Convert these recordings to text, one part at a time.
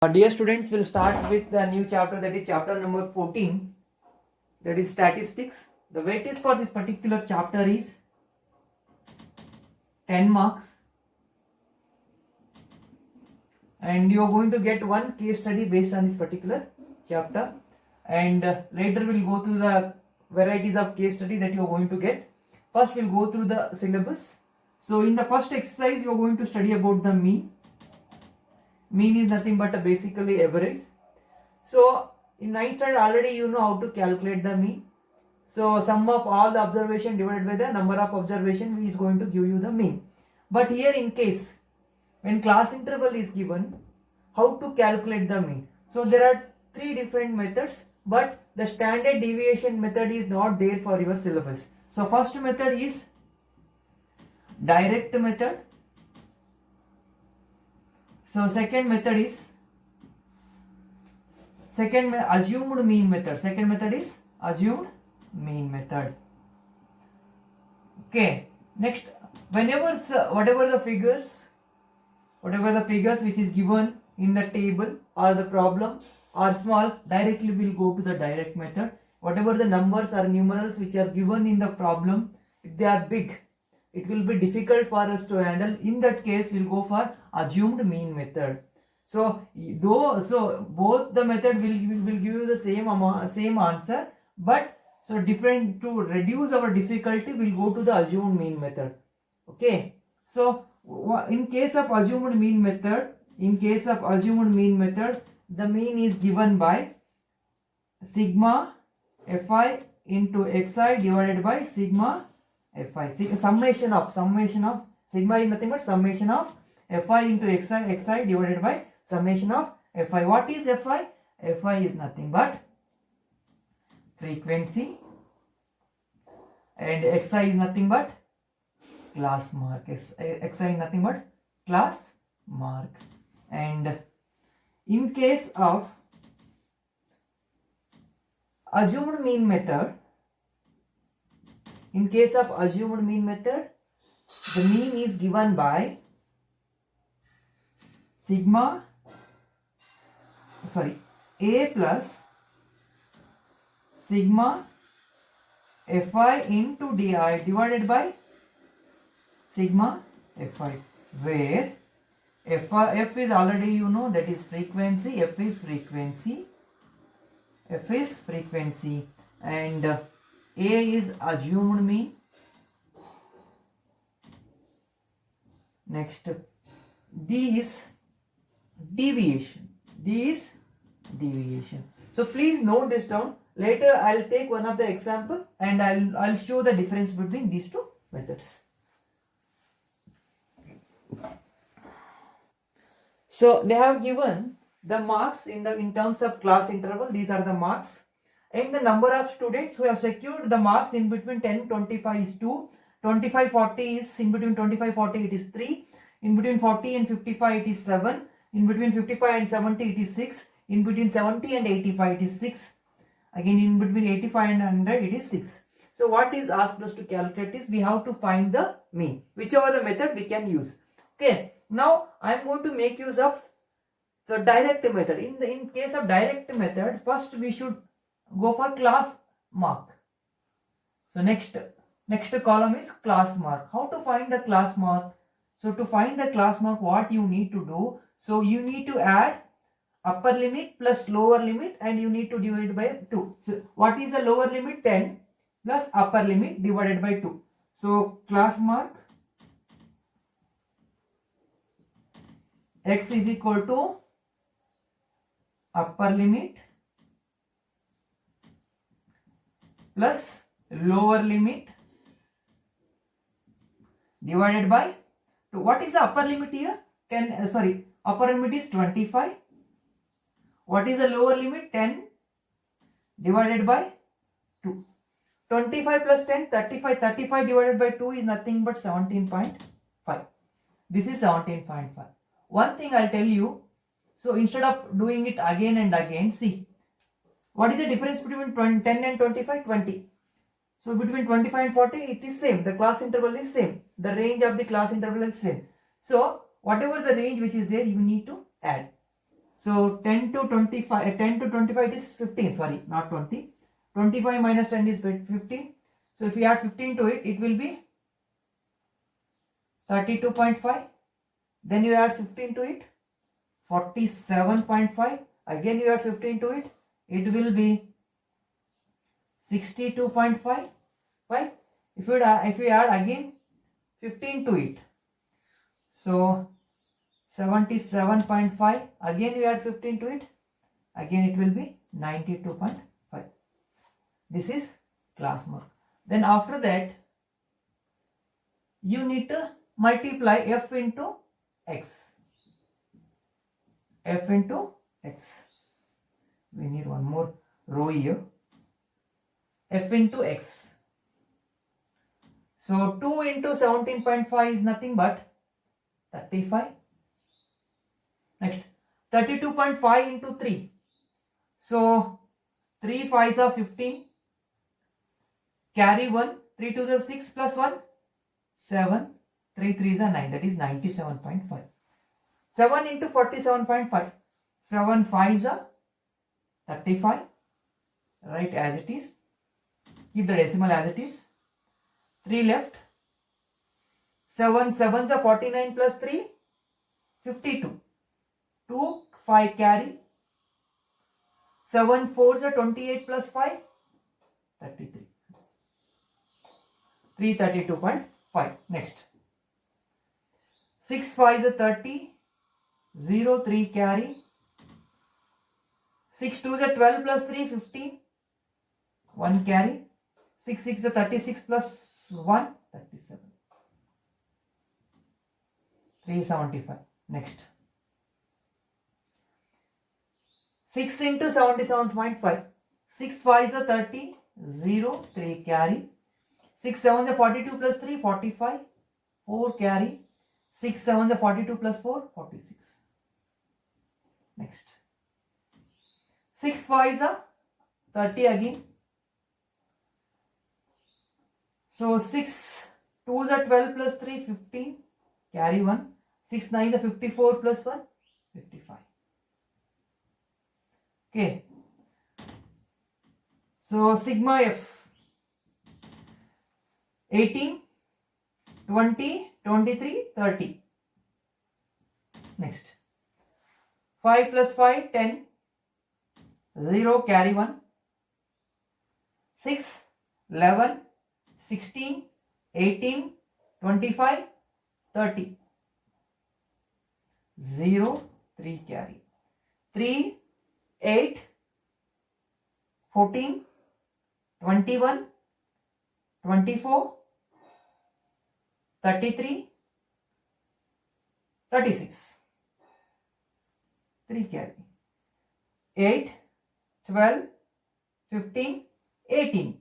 Dear students, we'll start with the new chapter, that is chapter number 14, that is statistics. The weightage for this particular chapter is 10 marks, and you are going to get one case study based on this particular chapter, and later we'll go through the varieties of case study that you are going to get. First we'll go through the syllabus. So in the first exercise you are going to study about the mean. Mean is nothing but a basically average. So in 9th standard already you know how to calculate the mean. So sum of all the observation divided by the number of observation is going to give you the mean. But here in case when class interval is given, how to calculate the mean? So there are three different methods, but the standard deviation method is not there for your syllabus. So first method is direct method. So second method is assumed mean method. Second method is assumed mean method. Okay. Next, whatever the figures which is given in the table or the problem are small, directly will go to the direct method. Whatever the numbers or numerals which are given in the problem, if they are big, it will be difficult for us to handle. In that case, we'll go for assumed mean method. So both the method will give you the same answer, but so different, to reduce our difficulty, we'll go to the assumed mean method. Okay. So in case of assumed mean method, the mean is given by sigma fi into xi divided by sigma fi. Summation of sigma is nothing but summation of fi into xi divided by summation of fi. What is fi? Fi is nothing but frequency, and xi is nothing but class mark. Xi is nothing but class mark. And in case of assumed mean method, the mean is given by a plus sigma fi into di divided by sigma fi, where f is already you know, that is frequency. F is frequency, and a is assumed mean. Next, D is deviation. So please note this down. Later I'll take one of the example and I'll show the difference between these two methods. So they have given the marks in terms of class interval. These are the marks, and the number of students who have secured the marks in between 10 25 is 2, 25 40 is in between 25 40 it is 3, in between 40 and 55 it is 7, in between 55 and 70 it is 6, in between 70 and 85 it is 6, again in between 85 and 100 it is 6. So what is asked us to calculate is we have to find the mean, whichever the method we can use. Okay, now I am going to make use of direct method. In case of direct method, first we should go for class mark. So next column is class mark. How to find the class mark? So to find the class mark, what you need to do? So you need to add upper limit plus lower limit, and you need to divide by 2. So what is the lower limit? 10 plus upper limit divided by 2. So class mark x is equal to upper limit plus lower limit divided by 2. What is the upper limit here? Upper limit is 25. What is the lower limit? 10 divided by 2. 25 plus 10, 35. 35 divided by 2 is nothing but 17.5. This is 17.5. One thing I'll tell you, so instead of doing it again and again, see, what is the difference between 10 and 25? 20. So between 25 and 40, it is same. The class interval is same. The range of the class interval is same. So whatever the range which is there, you need to add. So 10 to 25, 10 to 25 it is 15, sorry, not 20. 25 minus 10 is 15. So if you add 15 to it, it will be 32.5. Then you add 15 to it, 47.5. Again you add 15 to it, it will be 62.5. Right? If you add again 15 to it, so 77.5. Again you add 15 to it, again it will be 92.5. This is class mark. Then after that, you need to multiply f into x. F into x. We need one more row here. F into x. So 2 into 17.5 is nothing but 35. Next, 32.5 into 3. So 3 5s are 15. Carry 1. 3 2s are 6 plus 1. 7. 3 3s are 9. That is 97.5. 7 into 47.5. 7 5s are 35. Write as it is. Keep the decimal as it is. 3 left. 7 7s are 49 plus 3. 52. 2 5 carry. 7 4s are 28 plus 5. 33. 332.5. Next. 6 5s are 30. 0 3 carry. 6 2s are 12 plus 3 15. 1 carry. 6 6 are 36 plus 1 37. 375. Next. 6 into 77.5. 6 5s are 30. 0 3 carry. 6 7s are 42 plus 3 45. 4 carry. 6 7s are 42 plus 4 46. Next. 6 5s are 30 again. So 6 2s are 12 plus 3 15. Carry 1. 6 9s are 54 plus 1 55. Okay. So sigma f 18, 20, 23, 30. Next. 5 plus 5, 10. 0, carry 1. 6, 11, 16, 18, 25, 30. 0, 3, carry. 3, 8, 14, 21, 24, 33, 36. 3 carry. 8, 12, 15, 18.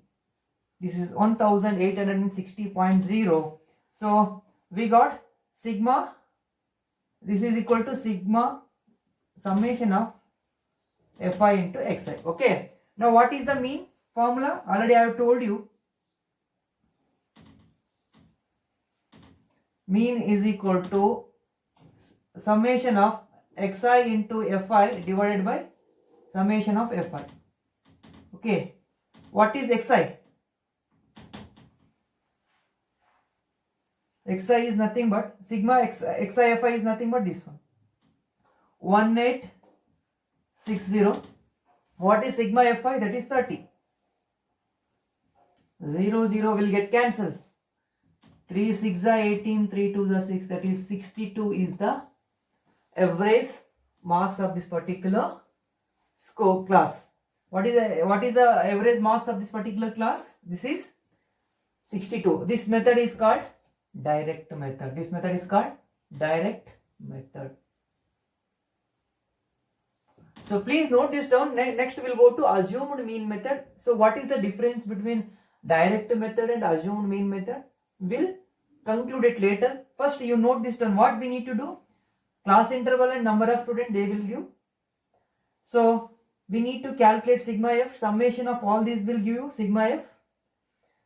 This is 1860.0. So we got sigma. This is equal to sigma summation of fi into xi. Okay. Now what is the mean formula? Already I have told you. Mean is equal to summation of xi into fi divided by summation of fi. Okay. What is xi? Xi is nothing but sigma xi fi is nothing but this one. 1860. What is sigma fi? That is 30. 0 0 will get cancelled. 3 6 are 18, 3 2 are 6. That is 62 is the average marks of this particular class. What is the average marks of this particular class? This is 62. This method is called direct method. This method is called direct method. So please note this down. Next we will go to assumed mean method. So what is the difference between direct method and assumed mean method? We'll conclude it later. First you note this down. What we need to do? Class interval and number of students they will give. So we need to calculate sigma f. Summation of all these will give you sigma f.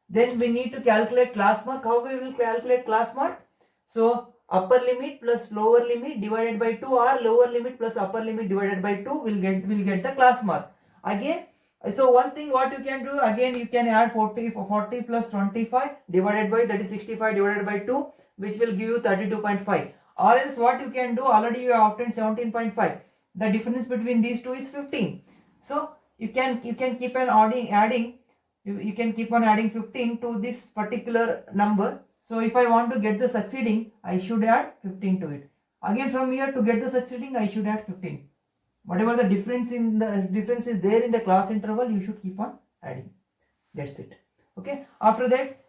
Then we need to calculate class mark. How we will calculate class mark? So upper limit plus lower limit divided by 2 or lower limit plus upper limit divided by 2 will get the class mark. Again, so one thing what you can do, again you can add 40 plus 25 divided by, that is 65 divided by 2, which will give you 32.5. Or else what you can do, already you have obtained 17.5. The difference between these two is 15. So you can keep on adding you can keep on adding 15 to this particular number. So if I want to get the succeeding, I should add 15 to it. Again from here, to get the succeeding, I should add 15. Whatever the difference is there in the class interval, you should keep on adding. That's it. Okay. After that,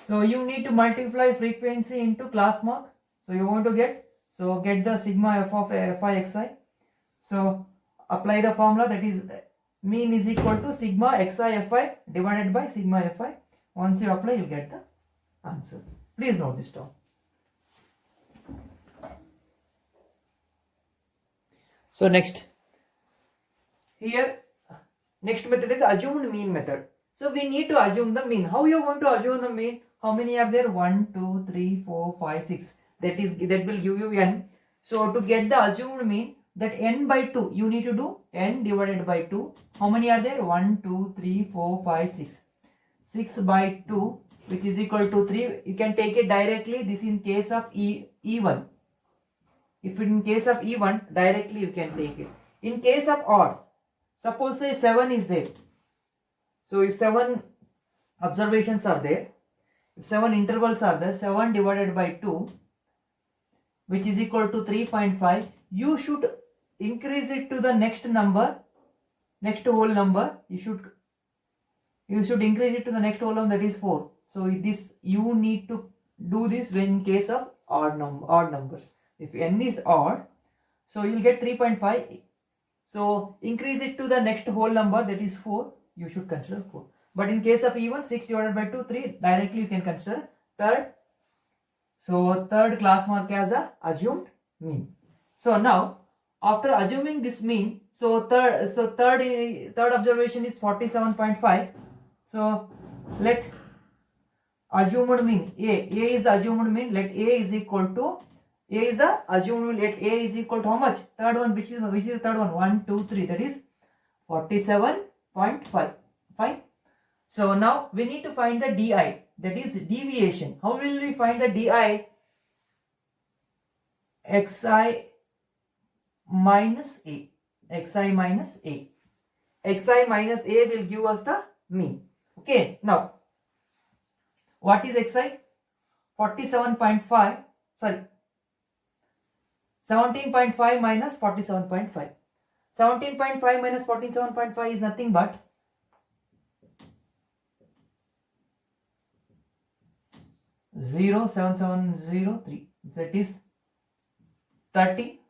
so you need to multiply frequency into class mark. So you want to get the sigma f of fi xi. So apply the formula, that is mean is equal to sigma xi fi divided by sigma fi. Once you apply, you get the answer. Please note this down. So next method is the assumed mean method. So we need to assume the mean. How you are going to assume the mean? How many are there? 1, 2, 3, 4, 5, 6. That will give you n. So to get the assumed mean, that n by 2, you need to do n divided by 2. How many are there? 1, 2, 3, 4, 5, 6. 6 by 2, which is equal to 3. You can take it directly. This in case of E1. If in case of even, directly you can take it. In case of odd, suppose say 7 is there. So if 7 observations are there, if 7 intervals are there, 7 divided by 2, which is equal to 3.5, you should increase it to the next number, next whole number. You should increase it to the next whole number, that is 4. So this you need to do this when in case of odd numbers. If n is odd, so you will get 3.5. So increase it to the next whole number, that is 4. You should consider 4. But in case of even, 6 divided by 2, 3. Directly you can consider third. So third class mark as a assumed mean. So now after assuming this mean, so third observation is 47.5. So let assumed mean A is the assumed mean. Let A is equal to how much? Third one, which is the third one? 1, 2, 3. That is 47.5. Fine. So now we need to find the DI, that is deviation. How will we find the DI? Xi minus A. Xi minus A. Xi minus A will give us the mean. Okay. Now, what is Xi? 47.5. Sorry. 17.5 minus 47.5. 17.5 minus 47.5 is nothing but 0.7703. That is 30.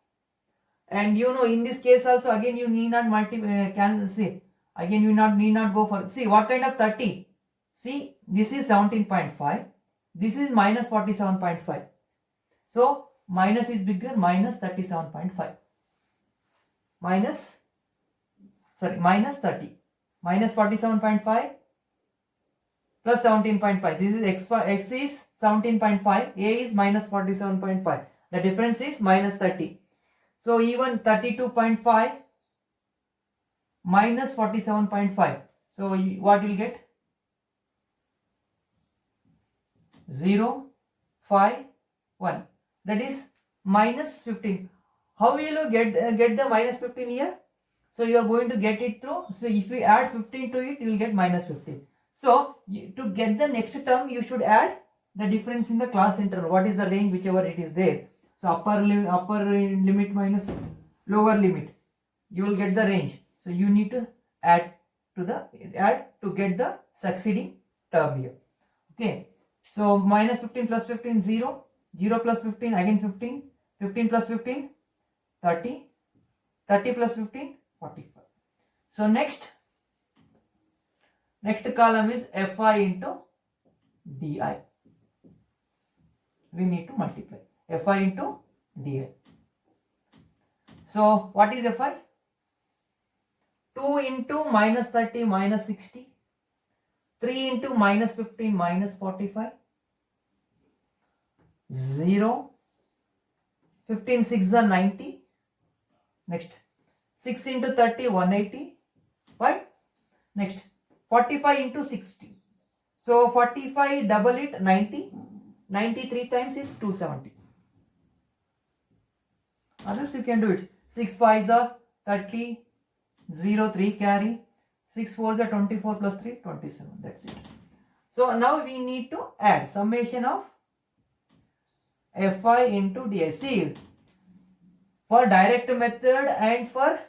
And you know, in this case also, again you need not see. Again you need not go for, see what kind of 30. See, this is 17.5. This is minus 47.5. So minus is bigger, minus 37.5. Minus 30. Minus 47.5 plus 17.5. This is x is 17.5. A is minus 47.5. The difference is minus 30. So even 32.5 minus 47.5. So what you will get? 0, 5, 1. That is minus 15. How will you get the minus 15 here? So you are going to get it through. So if you add 15 to it, you will get minus 15. So to get the next term, you should add the difference in the class interval. What is the range, whichever it is there. So upper limit minus lower limit. You will get the range. So you need to add to get the succeeding term here. Okay. So minus 15 plus 15, 0. 0 plus 15, again 15. 15 plus 15, 30. 30 plus 15, 45. So next column is Fi into Di. We need to multiply Fi into Di. So what is Fi? 2 into minus 30 minus 60. 3 into minus 15 minus 45. 0, 15 6 are 90. Next, 6 into 30, 180. Fine. Next, 45 into 60. So 45 double it, 90. 93 times is 270. Others you can do it. 6 5s are 30, 0 3 carry, 6 4s are 24 plus 3, 27. That's it. So now we need to add summation of Fi into Di. See, for direct method and for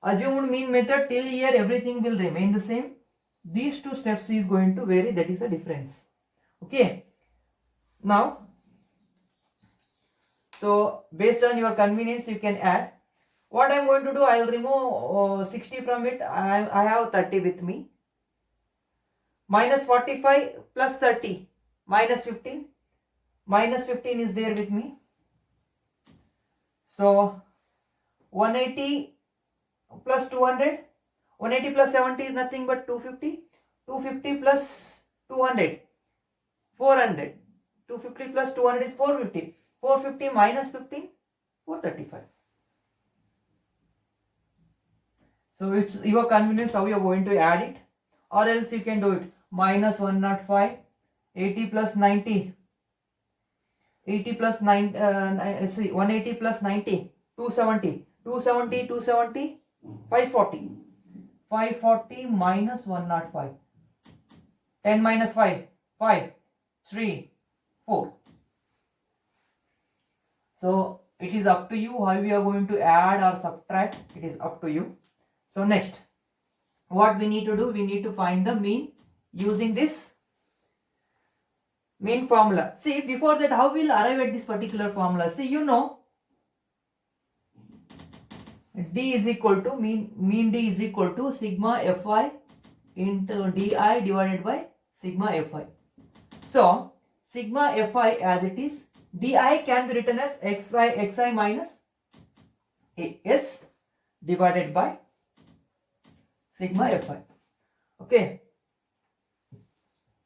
assumed mean method, till here everything will remain the same. These two steps is going to vary, that is the difference. Okay. Now, so based on your convenience you can add. What I am going to do, I will remove 60 from it. I have 30 with me. Minus 45 plus 30, minus 15. Minus 15 is there with me. So 180 plus 200. 180 plus 70 is nothing but 250. 250 plus 200, 400. 250 plus 200 is 450. 450 minus 15, 435. So it's your convenience how you are going to add it, or else you can do it. Minus 105, 80 plus 90. 80 plus 9, 180 plus 90, 270. 270, 270, 540. 540 minus 105. 10 minus 5, 5, 3, 4. So it is up to you how we are going to add or subtract. It is up to you. So next, what we need to do, we need to find the mean using this mean formula. See, before that, how we'll arrive at this particular formula? See, you know, D is equal to mean D is equal to sigma Fi into Di divided by sigma Fi. So sigma Fi as it is, Di can be written as xi minus S divided by sigma Fi. Okay,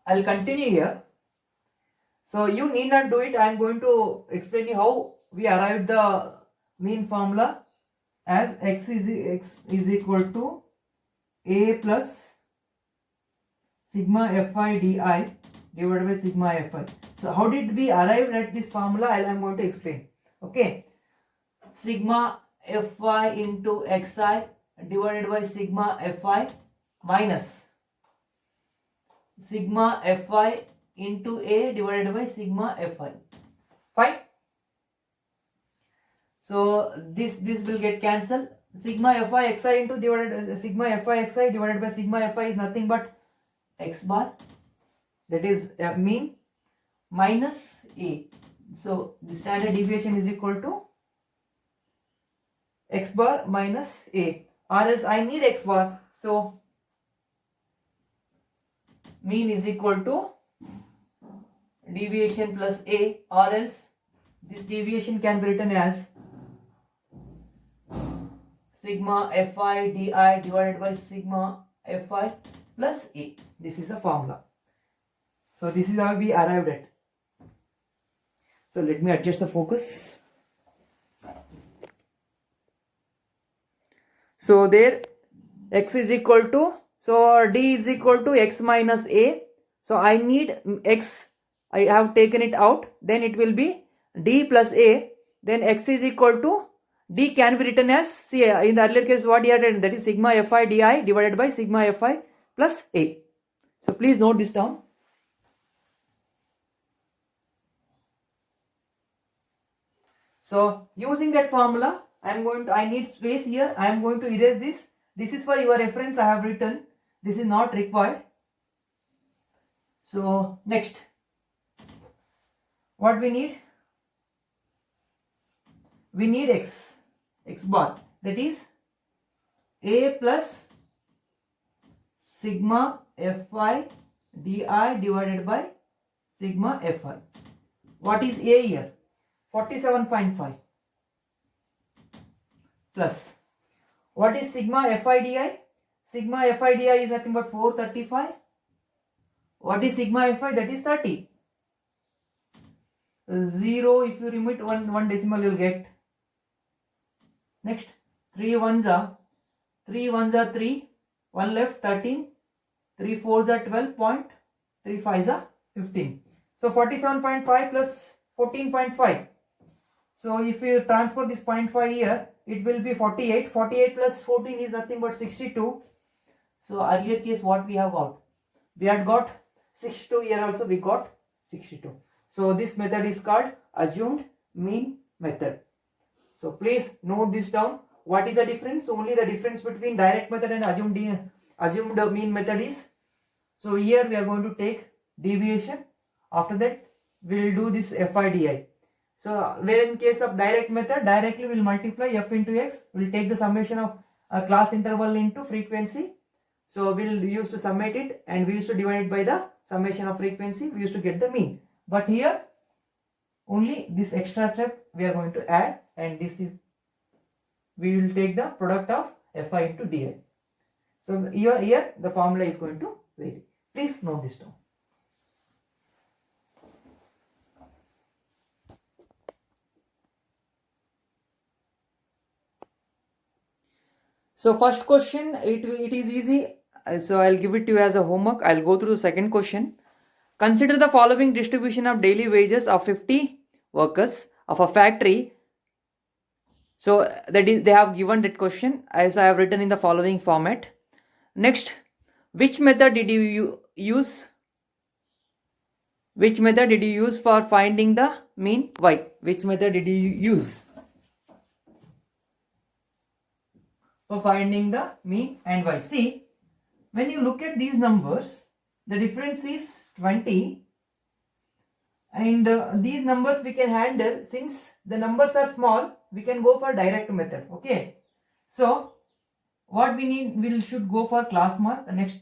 I'll continue here. So you need not do it. I am going to explain you how we arrived the mean formula as x is equal to a plus sigma Fi Di divided by sigma Fi. So how did we arrive at this formula? I am going to explain. Okay, sigma Fi into xi divided by sigma Fi minus sigma Fi into a divided by sigma Fi. Fine. So this will get cancelled. Sigma Fi xi into sigma Fi xi divided by sigma Fi is nothing but x bar, that is mean, minus a. So the standard deviation is equal to x bar minus a, or else I need x bar. So mean is equal to deviation plus a, or else this deviation can be written as sigma Fi Di divided by sigma Fi plus a. This is the formula. So this is how we arrived at. So let me adjust the focus. So there x is equal to, so D is equal to x minus a. So I need x, I have taken it out, then it will be D plus a, then x is equal to, D can be written as, see in the earlier case what he had written, that is sigma Fi Di divided by sigma Fi plus a. So please note this down. So using that formula, I need space here. I am going to erase this. This is for your reference. I have written. This is not required. So next, what we need? We need x bar, that is a plus sigma Fi Di divided by sigma Fi. What is a here? 47.5 plus, what is sigma Fi Di? Sigma Fi Di is nothing but 435. What is sigma Fi? That is 30. 0, if you remove one decimal, you'll get. Next, 3 ones are 3, 1 left, 13, 3 4s are 12, 3 5s are 15. So 47.5 plus 14.5. So if you transfer this 0.5 here, it will be 48. 48 plus 14 is nothing but 62. So earlier case what we have got? We had got 62, here also we got 62. So this method is called assumed mean method. So please note this down. What is the difference? Only the difference between direct method and assumed mean method is. So here we are going to take deviation. After that we will do this FIDI. So where in case of direct method, directly we will multiply f into x. We will take the summation of a class interval into frequency. So we will use to summate it, and we used to divide it by the summation of frequency. We used to get the mean. But here only this extra step we are going to add, and this is, we will take the product of fi into di. So here the formula is going to vary. Please note this down. So first question, it is easy. So I'll give it to you as a homework. I'll go through the second question. Consider the following distribution of daily wages of 50 workers of a factory. So that is, they have given that question as I have written in the following format. Next, which method did you use? Which method did you use for finding the mean? Why? Which method did you use for finding the mean and why? See, when you look at these numbers, the difference is 20, and these numbers we can handle. Since the numbers are small, we can go for direct method. Okay, so what we need, we should go for class mark. The next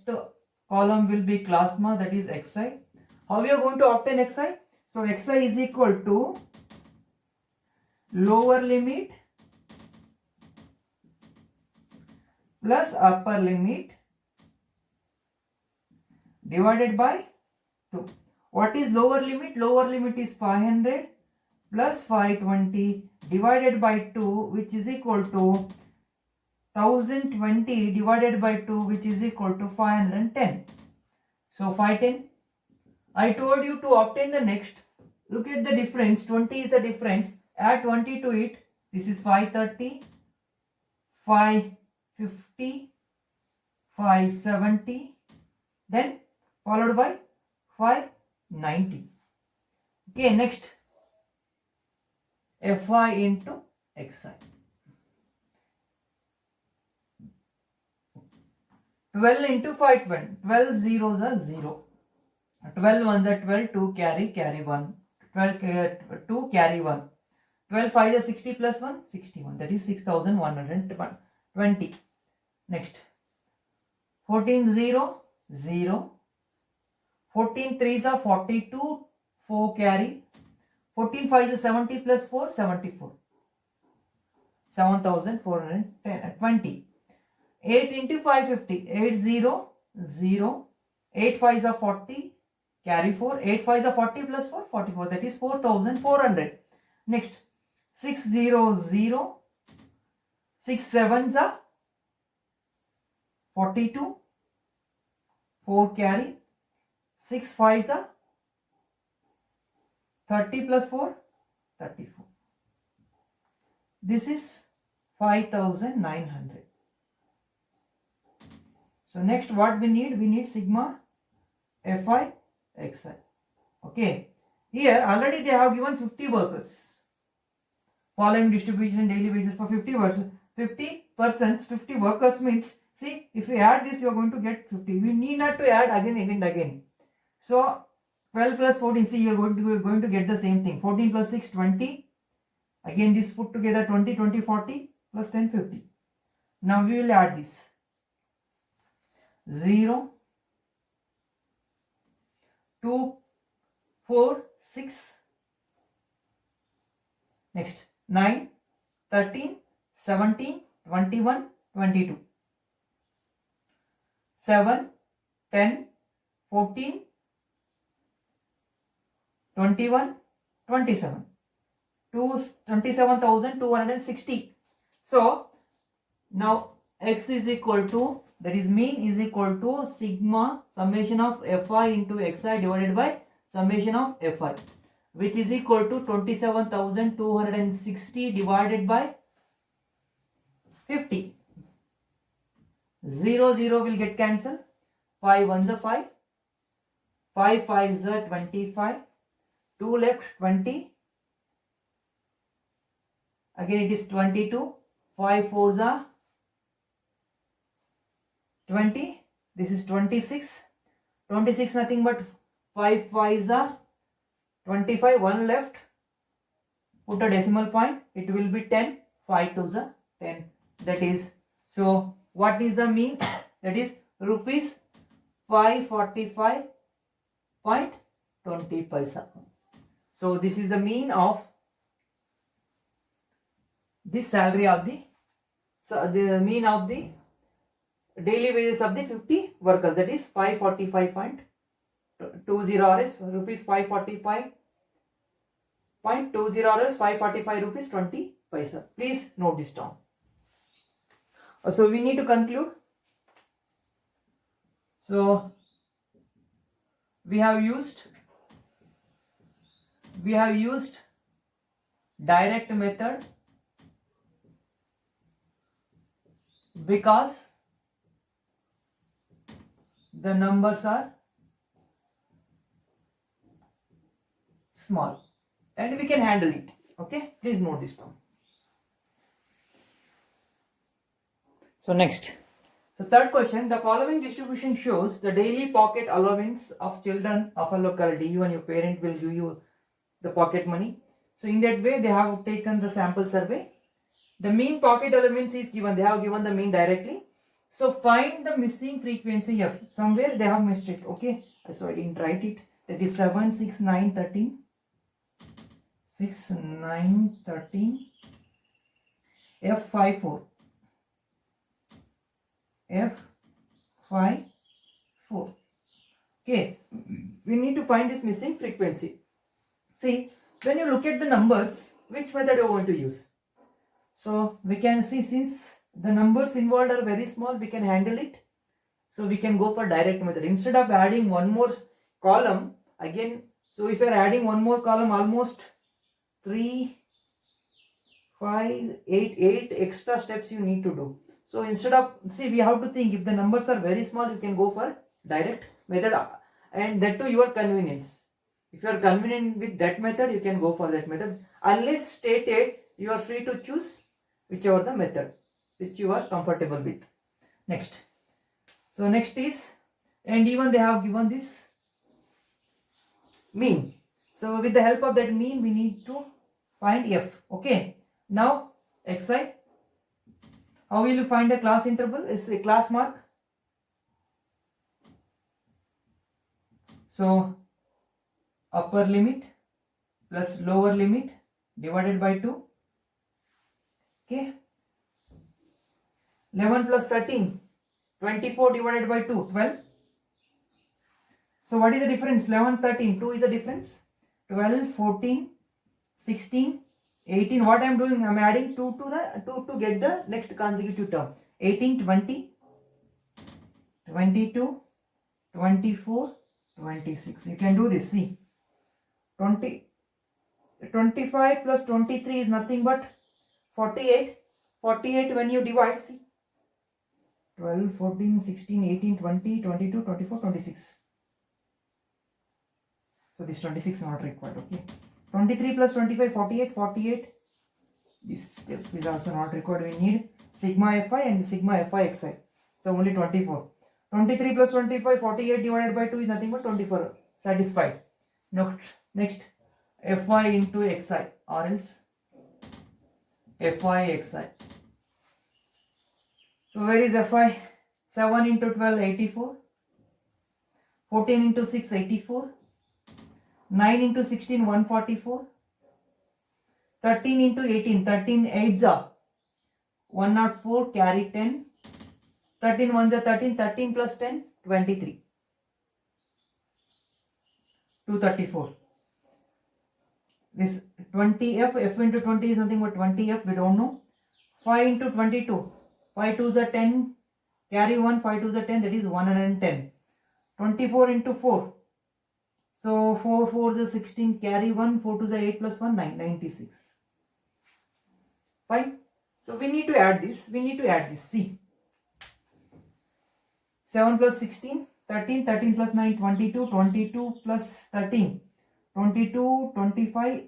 column will be class mark, that is xi. How we are going to obtain xi? So xi is equal to lower limit plus upper limit divided by 2. What is lower limit? Lower limit is 500 plus 520 divided by 2, which is equal to 1020 divided by 2, which is equal to 510. So 510. I told you to obtain the next. Look at the difference. 20 is the difference. Add 20 to it. This is 530, 550, 570. Then followed by 590. Okay, next fi into xi. 12 into 520. 12 zeros are 0. 12 ones are 12. 2 carry 1. 12 2 carry 1. 12 5 is 60 plus 1, 61. That is 6120. Next, 14 0 0. 14 3s are 42. 4 carry. 14 5 is 70 plus 4, 74. 7420. 8 into 550. 8 0 0. 8 5s are 40. Carry 4. 8 5s are 40 plus 4, 44. That is 4400. Next, 6 0 0. 6 7s are 42. 4 carry. 6 5s are 30 plus 4, 34. This is 5900. So next what we need? We need sigma fi xi. Okay. Here already they have given 50 workers. Following distribution daily basis for 50 workers. 50 persons, 50 workers means, see, if we add this, you are going to get 50. We need not to add again. So 12 plus 14, see, you are going to get the same thing. 14 plus 6, 20. Again this put together 20, 20, 40 plus 10, 50. Now we will add this. 0, 2, 4, 6. Next, 9, 13, 17, 21, 22. 7, 10, 14, 21, 27. 27,260. So now x is equal to, that is mean, is equal to sigma summation of fi into xi divided by summation of fi, which is equal to 27,260 divided by 50. 0 0 will get cancelled. 5 1s are 5, 5 5s are 25, 2 left 20, again it is 22, 5 4s are 20, this is 26, 26 nothing but 5 5s are 25, 1 left, put a decimal point, it will be 10, 5 2s are 10, that is, so what is the mean? That is rupees 545.20 paisa. So this is the mean of this salary of the, so the mean of the daily wages of the 50 workers, that is 545.20 or is rupees 545.20 or is 545 rupees 20 paisa. Please note this down. So we need to conclude. So we have used direct method because the numbers are small and we can handle it. Okay, please note this down. So next, so third question, the following distribution shows the daily pocket allowance of children of a locality. You and your parent will give you the pocket money. So in that way they have taken the sample survey. The mean pocket allowance is given, they have given the mean directly. So find the missing frequency f. Somewhere they have missed it. Okay, so I didn't write it. That is 7 6 9 13 6 9 13 f 5 4 f 5 4. Okay, we need to find this missing frequency. See, when you look at the numbers, which method you are going to use? So we can see, since the numbers involved are very small, we can handle it. So we can go for direct method. Instead of adding one more column again, so if you are adding one more column, almost 3 5 8 extra steps you need to do. So instead of, see, we have to think, if the numbers are very small, you can go for direct method, and that to your convenience. If you are convenient with that method, you can go for that method. Unless stated, you are free to choose whichever the method which you are comfortable with. Next, so next is, and even they have given this mean. So with the help of that mean, we need to find f. Okay, now xi. How will you find the class interval? It's a class mark. So upper limit plus lower limit divided by 2. Okay. 11 plus 13. 24 divided by 2. 12. So what is the difference? 11, 13. 2 is the difference. 12, 14, 16. 18, what I am doing, I am adding 2 to the 2 to get the next consecutive term. 18, 20, 22, 24, 26. You can do this. See, 25 plus 23 is nothing but 48. 48 when you divide, see, 12, 14, 16, 18, 20, 22, 24, 26. So this 26 is not required. Okay. 23 plus 25, 48, 48. This step is also not required. We need sigma fi and sigma fi xi. So only 24. 23 plus 25, 48 divided by 2 is nothing but 24. Satisfied. Next, fi into xi or else fi xi. So where is fi? 7 into 12, 84. 14 into 6, 84. 9 into 16, 144. 13 into 18, 13 8s are 104, carry 10. 13 1s are 13, 13 plus 10, 23. 234. this 20f, f into 20 is nothing but 20f, we don't know. 5 into 22, 5 2s are 10, carry 1, 5 2s are 10, that is 110. 24 into 4, so 4 4s are 16, carry 1, 4 2s are 8 plus 1, 9, 96. Fine. So we need to add this, see. 7 plus 16, 13, 13 plus 9, 22, 22 plus 13, 22, 25,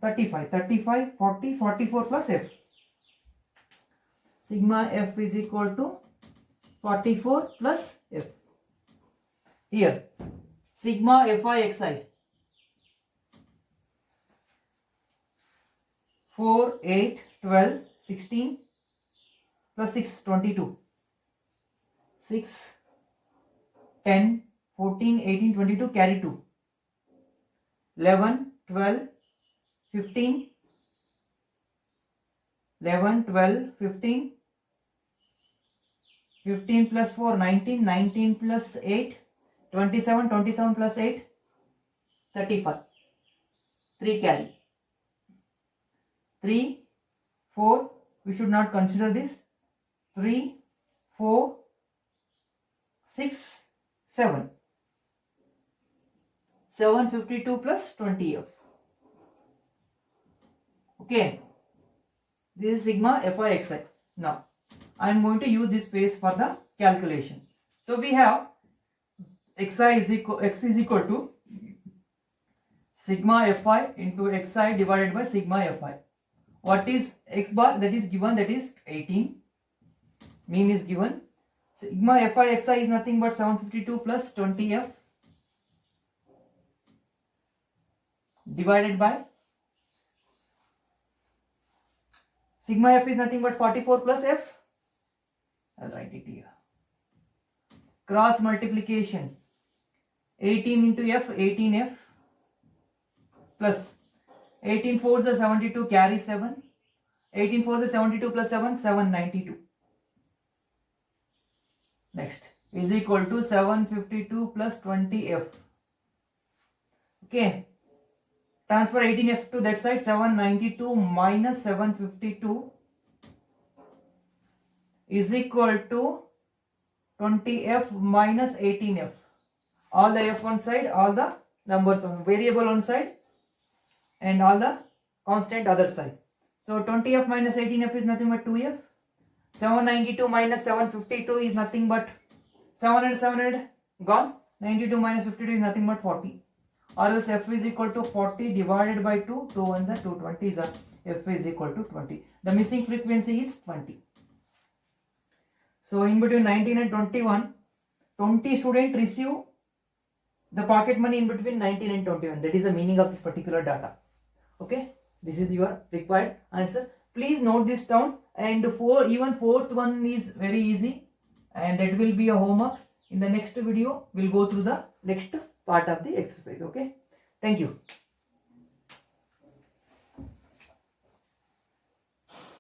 35, 35, 40, 44 plus f. Sigma f is equal to 44 plus f. Here, sigma fi xi 4, 8, 12, 16 plus 6, 22. 6, 10, 14, 18, 22, carry 2. 11, 12, 15, 11, 12, 15, 15 plus 4, 19, 19 plus 8, 27, 27 plus 8, 35. 3 carry. 3, 4, we should not consider this. 3, 4, 6, 7. 752 plus 20f. Okay. This is sigma fi xi. Now, I am going to use this space for the calculation. So, we have x is equal to sigma fi into xi divided by sigma fi. What is x bar? That is given, that is 18. Mean is given. Sigma fi xi is nothing but 752 plus 20f divided by sigma f is nothing but 44 plus f. I'll write it here. Cross multiplication 18 into f, 18f plus 18 4s are 72, carry 7. 18 4s are 72 plus 7, 792. Next is equal to 752 plus 20f. Okay. Transfer 18f to that side, 792 minus 752 is equal to 20f minus 18f. All the f one side, all the numbers on variable on side and all the constant other side. So 20f minus 18f is nothing but 2f. 792 minus 752 is nothing but 700, 700 gone. 92 minus 52 is nothing but 40. Or else f is equal to 40 divided by 2. 2 ones are 2, 20 is f is equal to 20. The missing frequency is 20. So in between 19 and 21, 20 students receive the pocket money in between 19 and 21. That is the meaning of this particular data. Okay, this is your required answer. Please note this down, and even fourth one is very easy, and that will be a homework. In the next video, we'll go through the next part of the exercise. Okay, thank you.